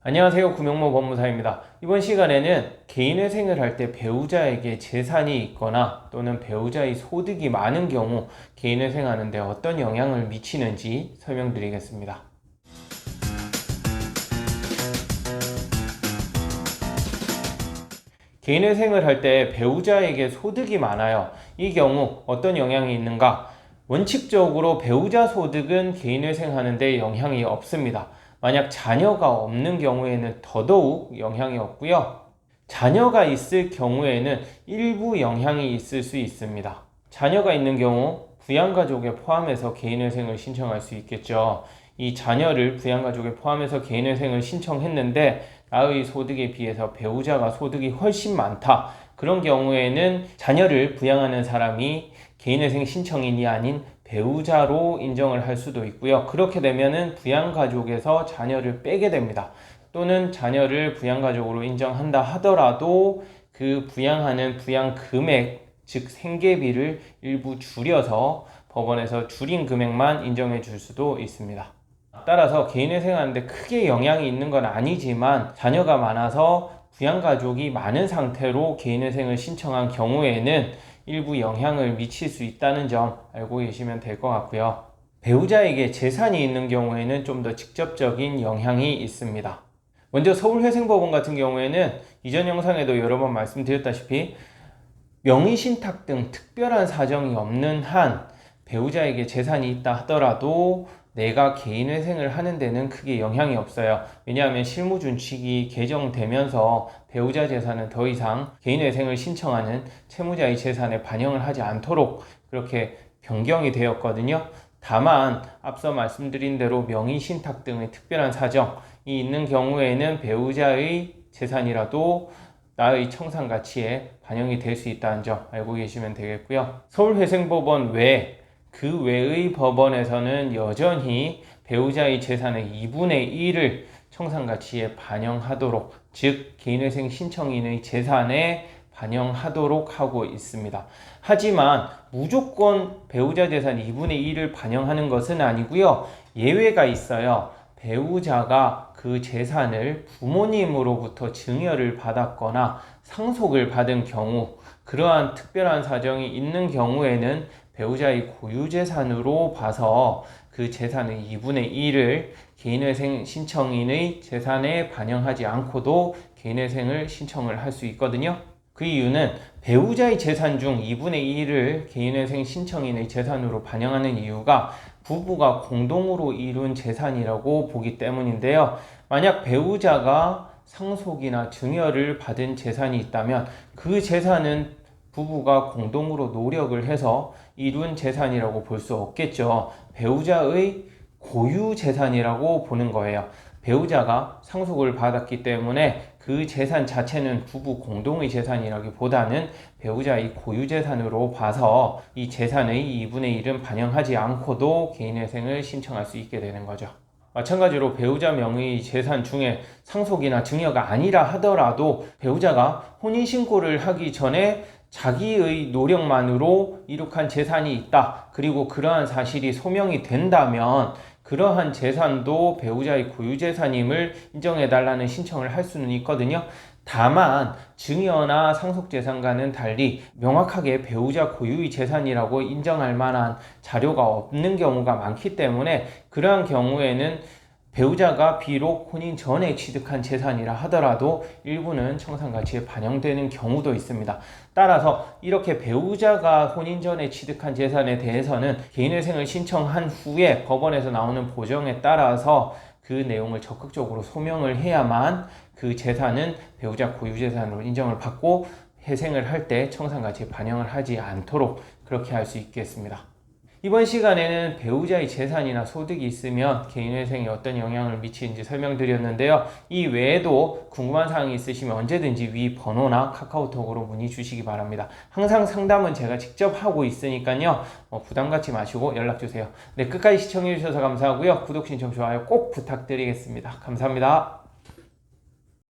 안녕하세요. 구명모 법무사입니다. 이번 시간에는 개인회생을 할 때 배우자에게 재산이 있거나 또는 배우자의 소득이 많은 경우 개인회생하는데 어떤 영향을 미치는지 설명드리겠습니다. 개인회생을 할 때 배우자에게 소득이 많아요. 이 경우 어떤 영향이 있는가? 원칙적으로 배우자 소득은 개인회생하는데 영향이 없습니다. 만약 자녀가 없는 경우에는 더더욱 영향이 없고요. 자녀가 있을 경우에는 일부 영향이 있을 수 있습니다. 자녀가 있는 경우 부양가족에 포함해서 개인회생을 신청할 수 있겠죠. 이 자녀를 부양가족에 포함해서 개인회생을 신청했는데 나의 소득에 비해서 배우자가 소득이 훨씬 많다. 그런 경우에는 자녀를 부양하는 사람이 개인회생 신청인이 아닌 배우자로 인정을 할 수도 있고요. 그렇게 되면은 부양가족에서 자녀를 빼게 됩니다. 또는 자녀를 부양가족으로 인정한다 하더라도 그 부양하는 부양 금액, 즉 생계비를 일부 줄여서 법원에서 줄인 금액만 인정해 줄 수도 있습니다. 따라서 개인회생하는데 크게 영향이 있는 건 아니지만 자녀가 많아서 부양가족이 많은 상태로 개인회생을 신청한 경우에는 일부 영향을 미칠 수 있다는 점 알고 계시면 될 것 같고요. 배우자에게 재산이 있는 경우에는 좀 더 직접적인 영향이 있습니다. 먼저 서울회생법원 같은 경우에는 이전 영상에도 여러 번 말씀드렸다시피 명의신탁 등 특별한 사정이 없는 한 배우자에게 재산이 있다 하더라도 내가 개인회생을 하는 데는 크게 영향이 없어요. 왜냐하면 실무준칙이 개정되면서 배우자 재산은 더 이상 개인회생을 신청하는 채무자의 재산에 반영을 하지 않도록 그렇게 변경이 되었거든요. 다만 앞서 말씀드린 대로 명의신탁 등의 특별한 사정이 있는 경우에는 배우자의 재산이라도 나의 청산 가치에 반영이 될 수 있다는 점 알고 계시면 되겠고요. 서울회생법원 외 그 외의 법원에서는 여전히 배우자의 재산의 2분의 1을 청산가치에 반영하도록, 즉 개인회생 신청인의 재산에 반영하도록 하고 있습니다. 하지만 무조건 배우자 재산 2분의 1을 반영하는 것은 아니고요. 예외가 있어요. 배우자가 그 재산을 부모님으로부터 증여를 받았거나 상속을 받은 경우, 그러한 특별한 사정이 있는 경우에는 배우자의 고유재산으로 봐서 그 재산의 2분의 1을 개인회생 신청인의 재산에 반영하지 않고도 개인회생을 신청을 할 수 있거든요. 그 이유는 배우자의 재산 중 2분의 1을 개인회생 신청인의 재산으로 반영하는 이유가 부부가 공동으로 이룬 재산이라고 보기 때문인데요. 만약 배우자가 상속이나 증여를 받은 재산이 있다면 그 재산은 부부가 공동으로 노력을 해서 이룬 재산이라고 볼 수 없겠죠. 배우자의 고유 재산이라고 보는 거예요. 배우자가 상속을 받았기 때문에 그 재산 자체는 부부 공동의 재산이라기보다는 배우자의 고유 재산으로 봐서 이 재산의 2분의 1은 반영하지 않고도 개인회생을 신청할 수 있게 되는 거죠. 마찬가지로 배우자 명의 재산 중에 상속이나 증여가 아니라 하더라도 배우자가 혼인신고를 하기 전에 자기의 노력만으로 이룩한 재산이 있다. 그리고 그러한 사실이 소명이 된다면 그러한 재산도 배우자의 고유재산임을 인정해달라는 신청을 할 수는 있거든요. 다만 증여나 상속재산과는 달리 명확하게 배우자 고유의 재산이라고 인정할 만한 자료가 없는 경우가 많기 때문에 그러한 경우에는 배우자가 비록 혼인 전에 취득한 재산이라 하더라도 일부는 청산가치에 반영되는 경우도 있습니다. 따라서 이렇게 배우자가 혼인 전에 취득한 재산에 대해서는 개인회생을 신청한 후에 법원에서 나오는 보정에 따라서 그 내용을 적극적으로 소명을 해야만 그 재산은 배우자 고유재산으로 인정을 받고 회생을 할 때 청산가치에 반영을 하지 않도록 그렇게 할 수 있겠습니다. 이번 시간에는 배우자의 재산이나 소득이 있으면 개인회생에 어떤 영향을 미치는지 설명드렸는데요. 이 외에도 궁금한 사항이 있으시면 언제든지 위 번호나 카카오톡으로 문의 주시기 바랍니다. 항상 상담은 제가 직접 하고 있으니까요. 부담 갖지 마시고 연락주세요. 네, 끝까지 시청해주셔서 감사하고요. 구독, 신청, 좋아요 꼭 부탁드리겠습니다. 감사합니다.